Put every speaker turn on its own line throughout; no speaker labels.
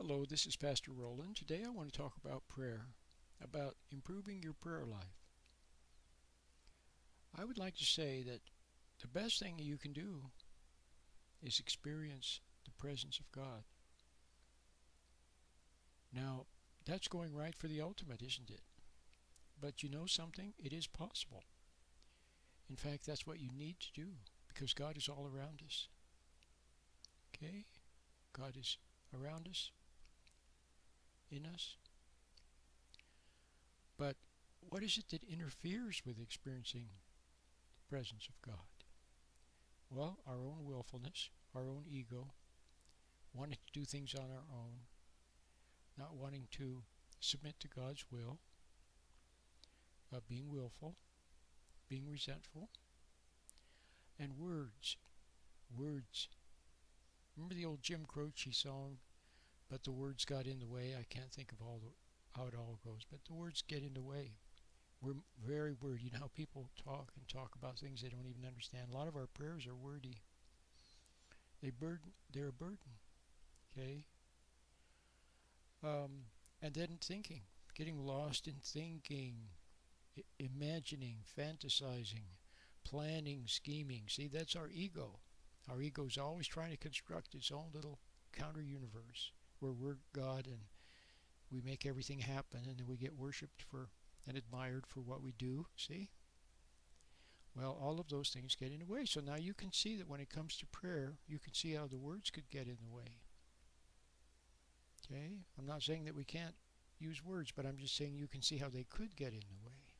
Hello, this is Pastor Roland. Today I want to talk about prayer, about improving your prayer life. I would like to say that the best thing you can do is experience the presence of God. Now, that's going right for the ultimate, isn't it? But you know something? It is possible. In fact, that's what you need to do because God is all around us. Okay? God is around us, in us. But what is it that interferes with experiencing the presence of God? Well, our own willfulness, our own ego, wanting to do things on our own, not wanting to submit to God's will, being willful, being resentful, and words. Words. Remember the old Jim Croce song, "But the words got in the way"? I can't think of how it all goes, but the words get in the way. We're very wordy. You know how people talk and talk about things they don't even understand. A lot of our prayers are wordy. They're a burden. Okay? And then thinking, getting lost in thinking, imagining, fantasizing, planning, scheming. See, that's our ego. Our ego is always trying to construct its own little counter universe where we're God and we make everything happen, and then we get worshipped for and admired for what we do. See? Well, all of those things get in the way. So now you can see that when it comes to prayer, you can see how the words could get in the way. Okay? I'm not saying that we can't use words, but I'm just saying you can see how they could get in the way.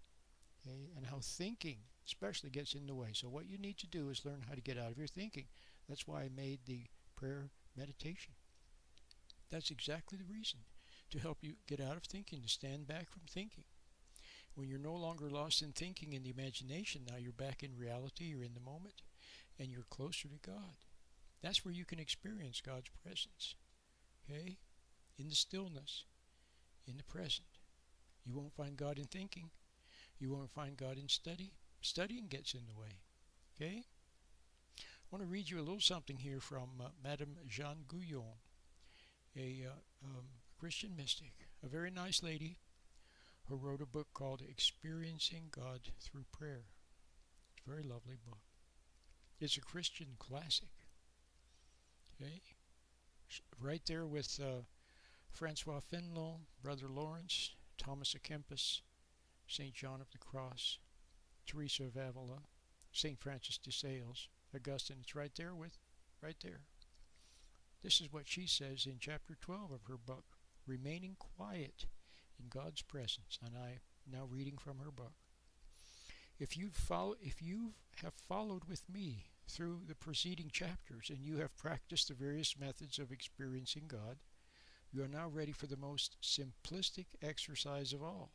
Okay? And how thinking especially gets in the way. So what you need to do is learn how to get out of your thinking. That's why I made the prayer meditation. That's exactly the reason, to help you get out of thinking, to stand back from thinking. When you're no longer lost in thinking in the imagination, now you're back in reality, you're in the moment, and you're closer to God. That's where you can experience God's presence. Okay? In the stillness, in the present. You won't find God in thinking. You won't find God in study. Studying gets in the way. Okay? I want to read you a little something here from Madame Jeanne Guyon, a Christian mystic, a very nice lady who wrote a book called Experiencing God Through Prayer. It's a very lovely book. It's a Christian classic. Okay? Right there with Francois Fenelon, Brother Lawrence, Thomas à Kempis, St. John of the Cross, Teresa of Avila, St. Francis de Sales, Augustine. It's right there. This is what she says in chapter 12 of her book, Remaining Quiet in God's Presence. And I'm now reading from her book. If you have followed with me through the preceding chapters and you have practiced the various methods of experiencing God, you are now ready for the most simplistic exercise of all.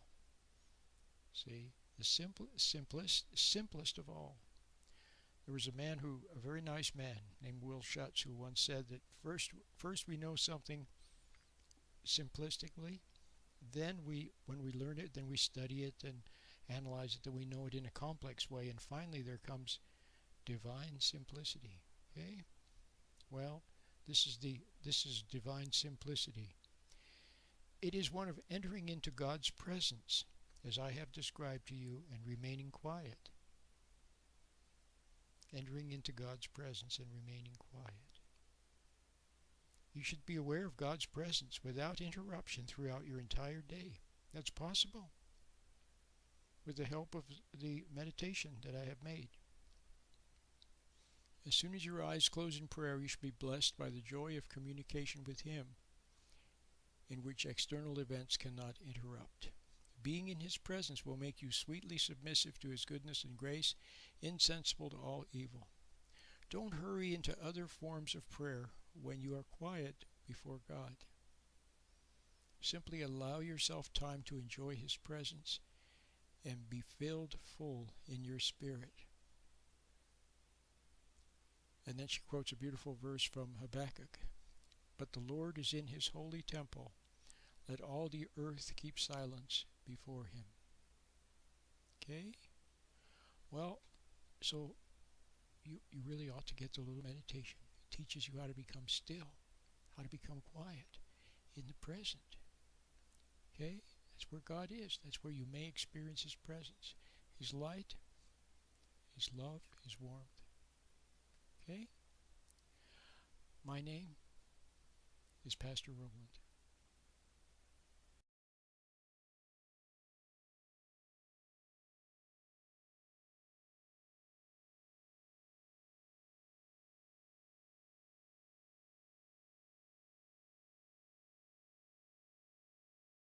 See, the simplest of all. There was a very nice man named Will Schutz, who once said that first we know something simplistically, then when we learn it, then we study it and analyze it, then we know it in a complex way, and finally there comes divine simplicity. Okay? Well, this is divine simplicity. It is one of entering into God's presence, as I have described to you, and remaining quiet. Entering into God's presence and remaining quiet. You should be aware of God's presence without interruption throughout your entire day. That's possible with the help of the meditation that I have made. As soon as your eyes close in prayer, you should be blessed by the joy of communication with Him, in which external events cannot interrupt. Being in His presence will make you sweetly submissive to His goodness and grace, insensible to all evil. Don't hurry into other forms of prayer when you are quiet before God. Simply allow yourself time to enjoy His presence and be filled full in your spirit. And then she quotes a beautiful verse from Habakkuk. But the Lord is in His holy temple. Let all the earth keep silence before Him. Okay? Well, so you really ought to get the little meditation. It teaches you how to become still, how to become quiet in the present. Okay? That's where God is. That's where you may experience His presence. His light, His love, His warmth. Okay? My name is Pastor Roland.